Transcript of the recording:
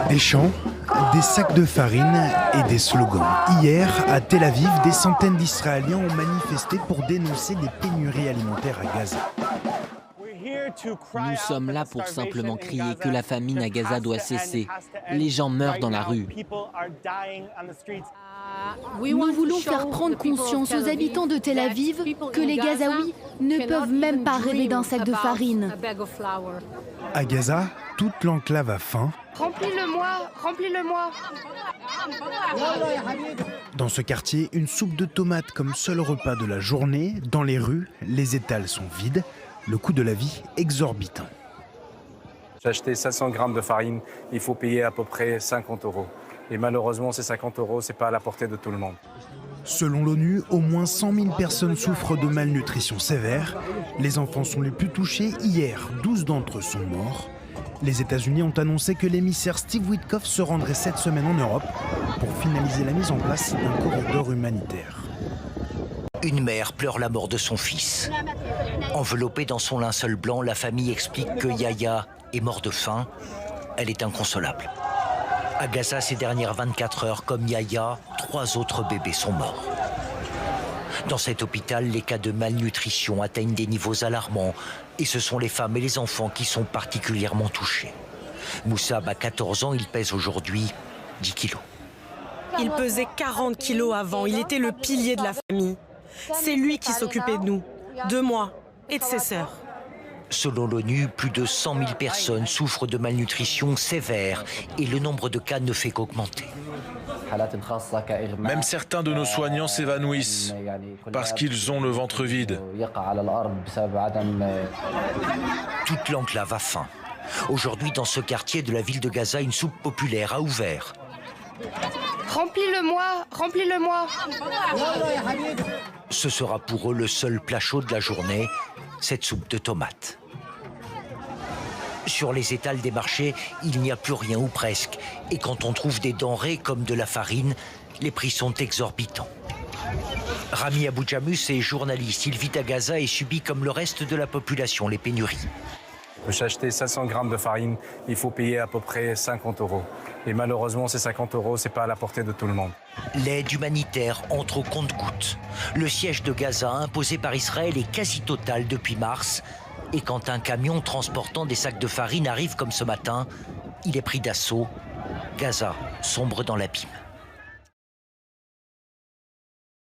Des chants, des sacs de farine et des slogans. Hier, à Tel Aviv, des centaines d'Israéliens ont manifesté pour dénoncer les pénuries alimentaires à Gaza. Nous sommes là pour simplement crier que la famine à Gaza doit cesser. Les gens meurent dans la rue. Nous voulons faire prendre conscience aux habitants de Tel Aviv que les Gazaouis ne peuvent même pas rêver d'un sac de farine. À Gaza, toute l'enclave a faim. Remplis-le-moi, remplis-le-moi. Dans ce quartier, une soupe de tomates comme seul repas de la journée. Dans les rues, les étals sont vides. Le coût de la vie exorbitant. J'ai acheté 500 grammes de farine, il faut payer à peu près 50 €. Et malheureusement, ces 50 €, ce n'est pas à la portée de tout le monde. Selon l'ONU, au moins 100 000 personnes souffrent de malnutrition sévère. Les enfants sont les plus touchés. Hier, 12 d'entre eux sont morts. Les États-Unis ont annoncé que l'émissaire Steve Witkoff se rendrait cette semaine en Europe pour finaliser la mise en place d'un corridor humanitaire. Une mère pleure la mort de son fils. Enveloppée dans son linceul blanc, la famille explique que Yahya est mort de faim. Elle est inconsolable. À Gaza, ces dernières 24 heures, comme Yahya, 3 autres bébés sont morts. Dans cet hôpital, les cas de malnutrition atteignent des niveaux alarmants et ce sont les femmes et les enfants qui sont particulièrement touchés. Moussab a 14 ans, il pèse aujourd'hui 10 kilos. Il pesait 40 kilos avant, il était le pilier de la famille. C'est lui qui s'occupait de nous, de moi et de ses sœurs. Selon l'ONU, plus de 100 000 personnes souffrent de malnutrition sévère et le nombre de cas ne fait qu'augmenter. Même certains de nos soignants s'évanouissent parce qu'ils ont le ventre vide. Toute l'enclave a faim. Aujourd'hui, dans ce quartier de la ville de Gaza, une soupe populaire a ouvert. Remplis-le-moi, remplis-le-moi. Ce sera pour eux le seul plat chaud de la journée, cette soupe de tomates. Sur les étals des marchés, il n'y a plus rien ou presque. Et quand on trouve des denrées comme de la farine, les prix sont exorbitants. Rami Aboudjamus est journaliste. Il vit à Gaza et subit comme le reste de la population les pénuries. J'ai acheté 500 grammes de farine, il faut payer à peu près 50 €. Et malheureusement, ces 50 €, ce n'est pas à la portée de tout le monde. L'aide humanitaire entre au compte-gouttes. Le siège de Gaza imposé par Israël est quasi total depuis mars. Et quand un camion transportant des sacs de farine arrive comme ce matin, il est pris d'assaut. Gaza sombre dans l'abîme.